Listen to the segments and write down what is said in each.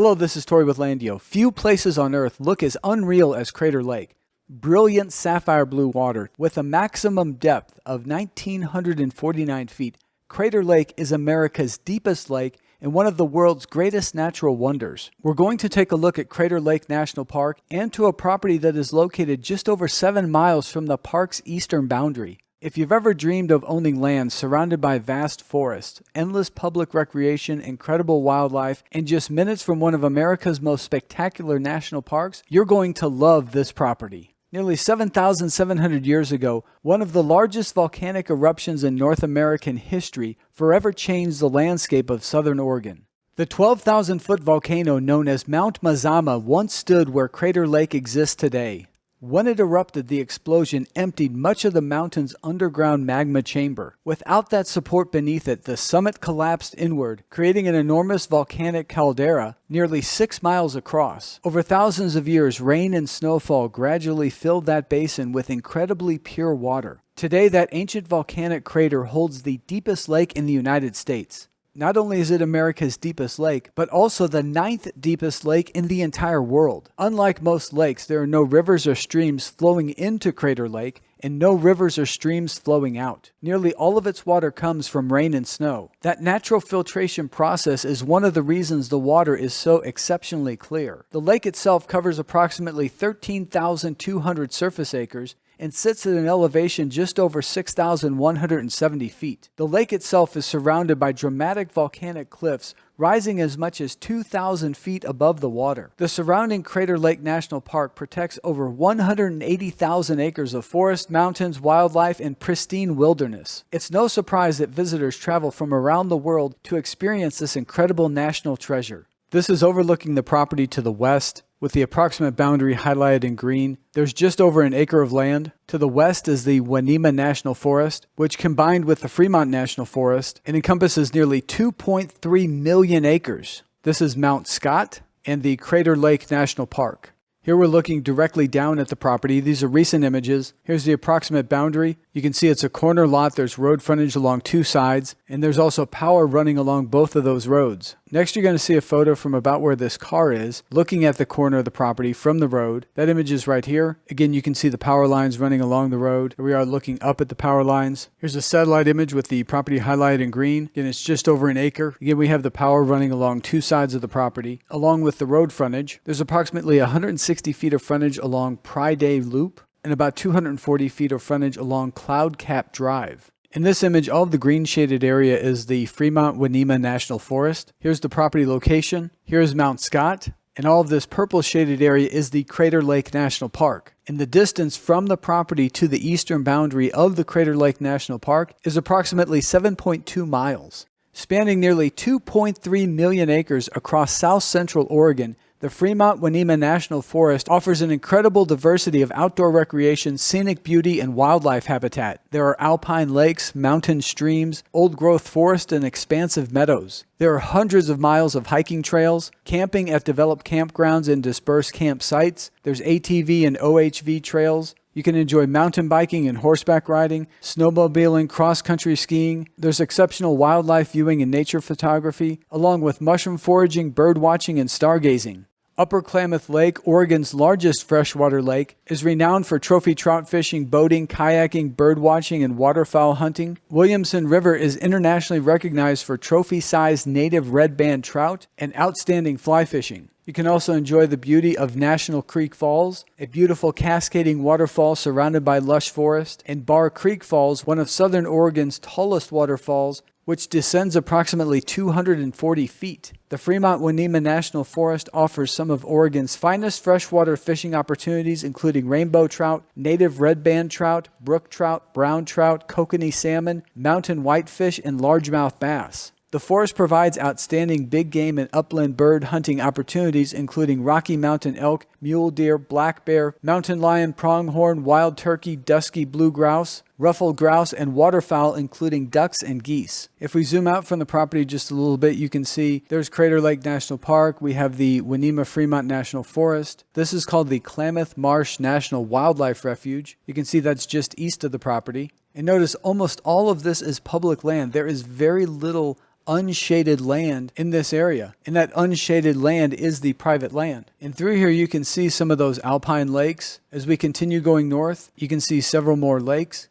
Hello, this is Tori with LANDIO. Few places on Earth look as unreal as Crater Lake. Brilliant sapphire blue water with a maximum depth of 1,949 feet. Crater Lake is America's deepest lake and one of the world's greatest natural wonders. We're going to take a look at Crater Lake National Park and to a property that is located just over 7 miles from the park's eastern boundary. If you've ever dreamed of owning land surrounded by vast forests, endless public recreation, incredible wildlife, and just minutes from one of America's most spectacular national parks, you're going to love this property. Nearly 7,700 years ago, one of the largest volcanic eruptions in North American history forever changed the landscape of southern Oregon. The 12,000-foot volcano known as Mount Mazama once stood where Crater Lake exists today. When it erupted, the explosion emptied much of the mountain's underground magma chamber. Without that support beneath it, the summit collapsed inward, creating an enormous volcanic caldera nearly 6 miles across. Over thousands of years, rain and snowfall gradually filled that basin with incredibly pure water. Today, that ancient volcanic crater holds the deepest lake in the United States. Not only is it America's deepest lake, but also the 9th deepest lake in the entire world. Unlike most lakes, there are no rivers or streams flowing into Crater Lake, and no rivers or streams flowing out. Nearly all of its water comes from rain and snow. That natural filtration process is one of the reasons the water is so exceptionally clear. The lake itself covers approximately 13,200 surface acres, and sits at an elevation just over 6,170 feet. The lake itself is surrounded by dramatic volcanic cliffs rising as much as 2,000 feet above the water. The surrounding Crater Lake National Park protects over 180,000 acres of forest, mountains, wildlife, and pristine wilderness. It's no surprise that visitors travel from around the world to experience this incredible national treasure. This is overlooking the property to the west, with the approximate boundary highlighted in green. There's just over an acre of land. To the west is the Winnema National Forest, which combined with the Fremont National Forest, it encompasses nearly 2.3 million acres. This is Mount Scott and the Crater Lake National Park. Here we're looking directly down at the property. These are recent images. Here's the approximate boundary. You can see it's a corner lot. There's road frontage along 2 sides, and there's also power running along both of those roads. Next, you're going to see a photo from about where this car is, looking at the corner of the property from the road. That image is right here. Again, you can see the power lines running along the road. Here we are looking up at the power lines. Here's a satellite image with the property highlighted in green. Again, it's just over an acre. Again, we have the power running along 2 sides of the property, along with the road frontage. There's approximately 160 feet of frontage along Pryday Loop, and about 240 feet of frontage along Cloud Cap Drive. In this image, all of the green shaded area is the Fremont Winnema National Forest. Here's the property location. Here's Mount Scott. And all of this purple shaded area is the Crater Lake National Park. And the distance from the property to the eastern boundary of the Crater Lake National Park is approximately 7.2 miles. Spanning nearly 2.3 million acres across south central Oregon, the Fremont Winnema National Forest offers an incredible diversity of outdoor recreation, scenic beauty, and wildlife habitat. There are alpine lakes, mountain streams, old-growth forest, and expansive meadows. There are hundreds of miles of hiking trails, camping at developed campgrounds and dispersed campsites. There's ATV and OHV trails. You can enjoy mountain biking and horseback riding, snowmobiling, cross-country skiing. There's exceptional wildlife viewing and nature photography, along with mushroom foraging, bird watching, and stargazing. Upper Klamath Lake, Oregon's largest freshwater lake, is renowned for trophy trout fishing, boating, kayaking, bird watching, and waterfowl hunting. Williamson River is internationally recognized for trophy-sized native red band trout and outstanding fly fishing. You can also enjoy the beauty of National Creek Falls, a beautiful cascading waterfall surrounded by lush forest, and Bar Creek Falls, one of southern Oregon's tallest waterfalls, which descends approximately 240 feet. The Fremont Winnema National Forest offers some of Oregon's finest freshwater fishing opportunities, including rainbow trout, native red band trout, brook trout, brown trout, kokanee salmon, mountain whitefish, and largemouth bass. The forest provides outstanding big game and upland bird hunting opportunities, including Rocky Mountain elk, mule deer, black bear, mountain lion, pronghorn, wild turkey, dusky blue grouse, ruffled grouse, and waterfowl, including ducks and geese. If we zoom out from the property just a little bit, you can see there's Crater Lake National Park. We have the Winnema Fremont National Forest. This is called the Klamath Marsh National Wildlife Refuge. You can see that's just east of the property. And notice almost all of this is public land. There is very little unshaded land in this area. And that unshaded land is the private land. And through here you can see some of those alpine lakes. As we continue going north, you can see several more lakes.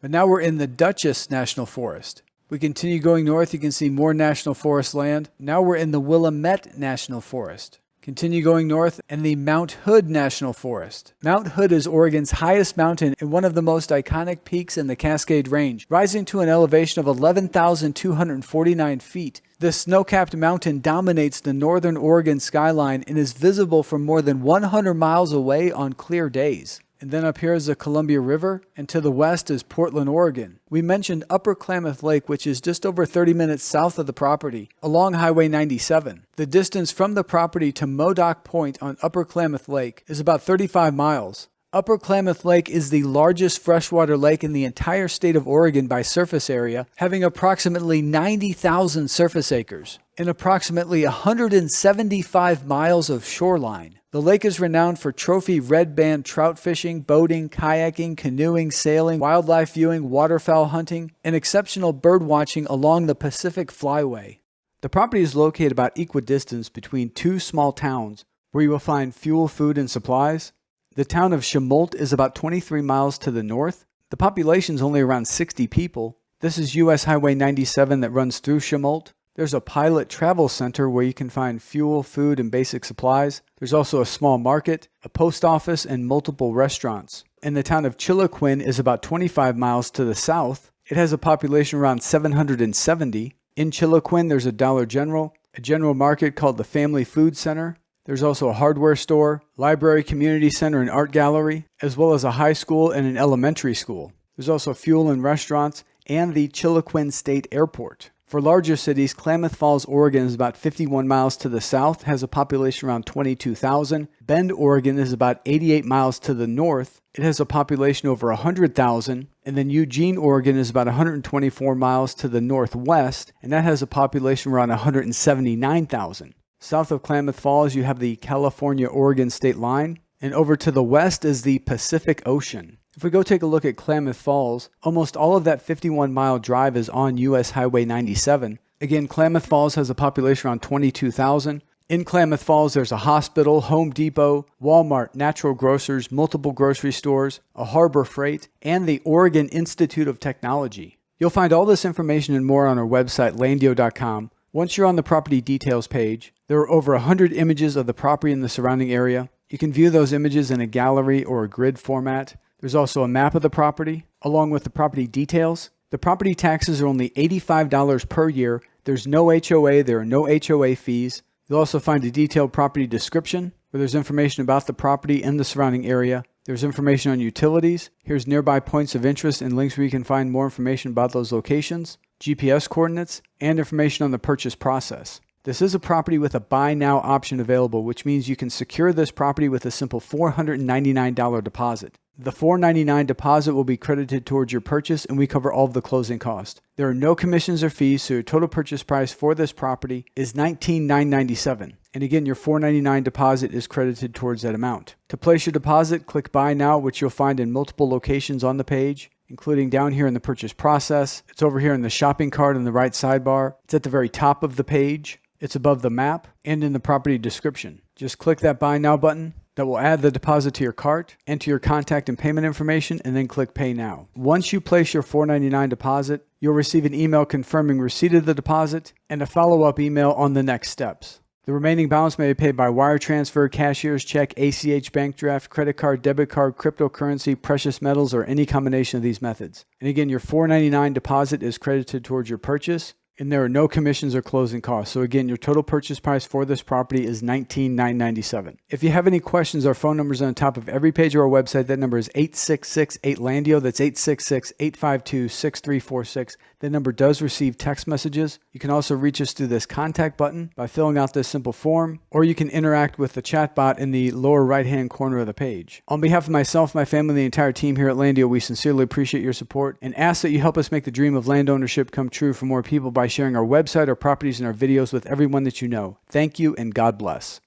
But now we're in the Dutchess National Forest. We continue going north, you can see more national forest land. Now we're in the Willamette National Forest. Continue going north and the Mount Hood National Forest. Mount Hood is Oregon's highest mountain and one of the most iconic peaks in the Cascade Range, rising to an elevation of 11,249 feet. This snow-capped mountain dominates the northern Oregon skyline and is visible from more than 100 miles away on clear days. And then up here is the Columbia River, and to the west is Portland, Oregon. We mentioned Upper Klamath Lake, which is just over 30 minutes south of the property, along Highway 97. The distance from the property to Modoc Point on Upper Klamath Lake is about 35 miles. Upper Klamath Lake is the largest freshwater lake in the entire state of Oregon by surface area, having approximately 90,000 surface acres and approximately 175 miles of shoreline. The lake is renowned for trophy red band trout fishing, boating, kayaking, canoeing, sailing, wildlife viewing, waterfowl hunting, and exceptional bird watching along the Pacific Flyway. The property is located about equidistant between two small towns where you will find fuel, food, and supplies. The town of Chemolt is about 23 miles to the north. The population is only around 60 people. This is US Highway 97 that runs through Chemolt. There's a pilot travel center where you can find fuel, food, and basic supplies. There's also a small market, a post office, and multiple restaurants. And the town of Chiloquin is about 25 miles to the south. It has a population around 770. In Chiloquin, there's a Dollar General, a general market called the Family Food Center. There's also a hardware store, library, community center, and art gallery, as well as a high school and an elementary school. There's also fuel and restaurants and the Chiloquin State Airport. For larger cities, Klamath Falls, Oregon is about 51 miles to the south, has a population around 22,000. Bend, Oregon is about 88 miles to the north. It has a population over 100,000. And then Eugene, Oregon is about 124 miles to the northwest, and that has a population around 179,000. South of Klamath Falls, you have the California-Oregon state line, and over to the west is the Pacific Ocean. If we go take a look at Klamath Falls, almost all of that 51-mile drive is on US Highway 97. Again, Klamath Falls has a population around 22,000. In Klamath Falls, there's a hospital, Home Depot, Walmart, natural grocers, multiple grocery stores, a Harbor Freight, and the Oregon Institute of Technology. You'll find all this information and more on our website, landio.com. Once you're on the property details page, there are over 100 images of the property and the surrounding area. You can view those images in a gallery or a grid format. There's also a map of the property, along with the property details. The property taxes are only $85 per year. There's no HOA. There are no HOA fees. You'll also find a detailed property description where there's information about the property and the surrounding area. There's information on utilities. Here's nearby points of interest and links where you can find more information about those locations, GPS coordinates, and information on the purchase process. This is a property with a buy now option available, which means you can secure this property with a simple $499 deposit. The $499 deposit will be credited towards your purchase, and we cover all of the closing costs. There are no commissions or fees, so your total purchase price for this property is $19,997. And again, your $499 deposit is credited towards that amount. To place your deposit, click Buy Now, which you'll find in multiple locations on the page, including down here in the purchase process. It's over here in the shopping cart on the right sidebar. It's at the very top of the page. It's above the map and in the property description. Just click that Buy Now button. That will add the deposit to your cart, enter your contact and payment information, and then click Pay Now. Once you place your $499 deposit, you'll receive an email confirming receipt of the deposit and a follow-up email on the next steps. The remaining balance may be paid by wire transfer, cashier's check, ACH bank draft, credit card, debit card, cryptocurrency, precious metals, or any combination of these methods. And again, your $499 deposit is credited towards your purchase, and there are no commissions or closing costs. So again, your total purchase price for this property is $19,997. If you have any questions, our phone number is on the top of every page of our website. That number is 866-8LANDIO. That's 866-852-6346. That number does receive text messages. You can also reach us through this contact button by filling out this simple form, or you can interact with the chat bot in the lower right-hand corner of the page. On behalf of myself, my family, and the entire team here at Landio, we sincerely appreciate your support and ask that you help us make the dream of land ownership come true for more people by sharing our website, our properties, and our videos with everyone that you know. Thank you, and God bless.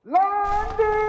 LANDIO.com